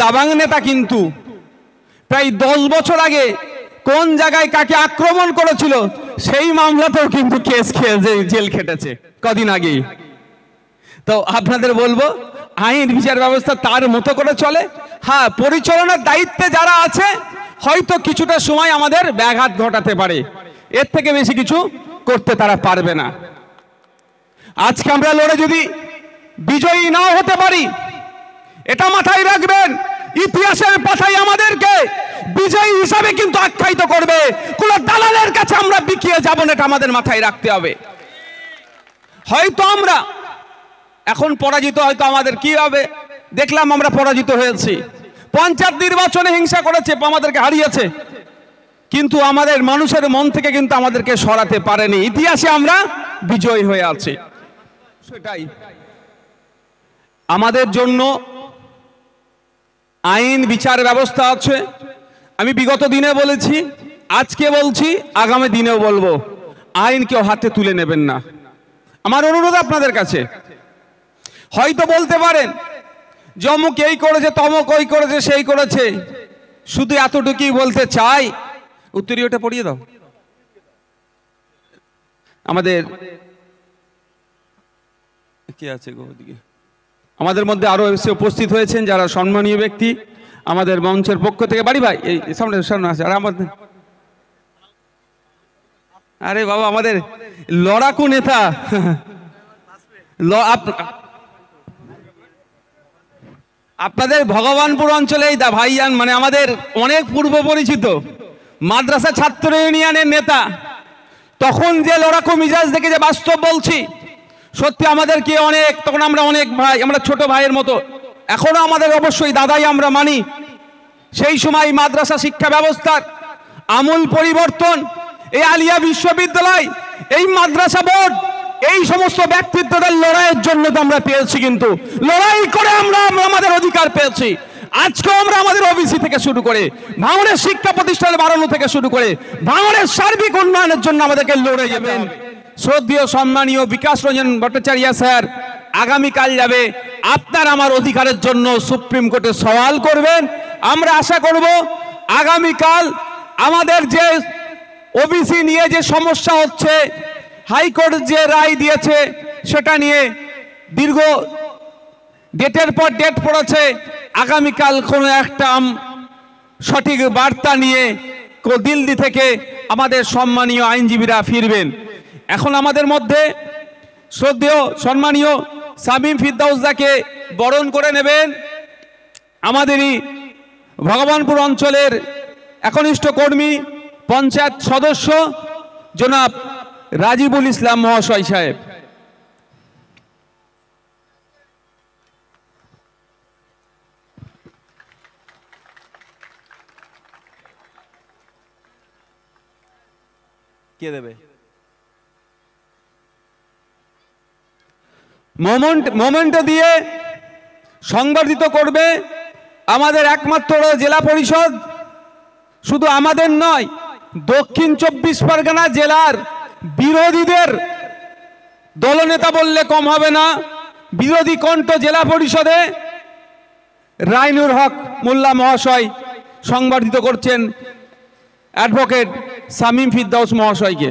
দাবাং নেতা কিন্তু প্রায় 10 বছর আগে কোন জায়গায় কাকে আক্রমণ করেছিল সেই মামলাতেও কিন্তু কেস খেয়ে জেল খেটেছে কদিন আগেই। তো আপনাদের বলবো আইন বিচার ব্যবস্থা তার মতো করে চলে। হ্যাঁ, পরিচালনার দায়িত্বে যারা আছে হয়তো কিছুটা সময় আমাদের ব্যাঘাত ঘটাতে পারে, এর থেকে বেশি কিছু করতে তারা পারবে না। আজকে আমরা লড়ে যদি বিজয়ী নাও হতে পারি, এটা মাথায় রাখবেন, ইতিহাসের পাতায় আমাদেরকে বিজয়ী হিসাবে কিন্তু আখ্যায়িত করবে। কোন দালালের কাছে আমরা বিকিয়ে যাব না, এটা আমাদের মাথায় রাখতে হবে। হয়তো আমরা এখন পরাজিত, হয়তো আমাদের কি হবে, দেখলাম আমরা পরাজিত হয়েছি। পঞ্চায়েত নির্বাচনে হিংসা করেছে, আমাদেরকে হারিয়েছে, কিন্তু আমাদের মানুষের মন থেকে কিন্তু আমাদেরকে সরাতে পারেনি। ইতিহাসে আমরা বিজয়ী হয়ে আছি। সেটাই আমাদের জন্য আইন বিচার ব্যবস্থা আছে। আমি বিগত দিনে বলেছি, আজকে বলছি, আগামী দিনেও বলবো, আইন কেউ হাতে তুলে নেবেন না। আমার অনুরোধ আপনাদের কাছে। হয়তো বলতে পারেন যে অমুক এই করেছে, তমুক ওই করেছে, সেই করেছে, শুধু এতটুকুই বলতে চাই, উত্তরীয়টা পড়িয়ে দাও। আমাদের কি আছে গো ওদিকে, আমাদের মধ্যে আরো এসে উপস্থিত হয়েছেন যারা সম্মানীয় ব্যক্তি আমাদের মঞ্চের পক্ষ থেকে। বাড়ি ভাই এই সামনে সামনে আছে। আর আমাদের, আরে বাবা, আমাদের লড়াকু নেতা, আপনাদের ভগবানপুর অঞ্চলে এই ভাইজান, মানে আমাদের অনেক পূর্ব পরিচিত মাদ্রাসা ছাত্র ইউনিয়নের নেতা। তখন যে লড়াকু মিজাজ দেখে যে বাস্তব বলছি, সত্যি আমাদেরকে অনেক, তখন আমরা অনেক ভাই, আমরা ছোট ভাইয়ের মতো, এখনো আমাদের অবশ্যই দাদাই আমরা মানি। সেই সময় মাদ্রাসা শিক্ষা ব্যবস্থার আমূল পরিবর্তন, এই আলিয়া বিশ্ববিদ্যালয়, এই মাদ্রাসা বোর্ড, এই সমস্ত ব্যক্তিত্বদের লড়াইয়ের জন্য তো আমরা পেয়েছি, কিন্তু লড়াই করে আমরা আমাদের অধিকার পেয়েছি। আজকে আমরা আমাদের ওবিসি থেকে শুরু করে ভাঙড়ের শিক্ষা প্রতিষ্ঠান বাড়ানো থেকে শুরু করে ভাঙড়ের সার্বিক উন্নয়নের জন্য আমাদেরকে লড়ে যাবেন। শ্রদ্ধেয় সম্মানীয় বিকাশ রঞ্জন ভট্টাচার্য স্যার আগামীকাল যাবে, আপনার আমার অধিকারের জন্য সুপ্রিম কোর্টে সওয়াল করবেন। আমরা আশা করব আগামীকাল আমাদের যে ওবিসি নিয়ে যে সমস্যা হচ্ছে, হাইকোর্ট যে রায় দিয়েছে সেটা নিয়ে দীর্ঘ ডেটের পর ডেট পড়েছে, আগামীকাল কোনো একটা সঠিক বার্তা নিয়ে দিল্লি থেকে আমাদের সম্মানীয় আইনজীবীরা ফিরবেন। এখন আমাদের মধ্যে শ্রদ্ধেয় সম্মানীয় শামীম ফিরদাউসদাকে বরণ করে নেবেন আমাদেরই ভগবানপুর অঞ্চলের একনিষ্ঠ কর্মী, পঞ্চায়েত সদস্য জনাব রাজিবুল ইসলাম মহাশয় সাহেব। কে দেবে? মোমেন্ট দিয়ে সংবর্ধিত করবে আমাদের একমাত্র জেলা পরিষদ। শুধু আমাদের নয়, দক্ষিণ 24 পরগনা জেলার বিরোধীদের দলনেতা বললে কম হবে না, বিরোধী কণ্ঠ জেলা পরিষদে রাইনুর হক মোল্লা মহাশয় সংবর্ধিত করছেন অ্যাডভোকেট শামীম ফিরদাউস মহাশয়কে।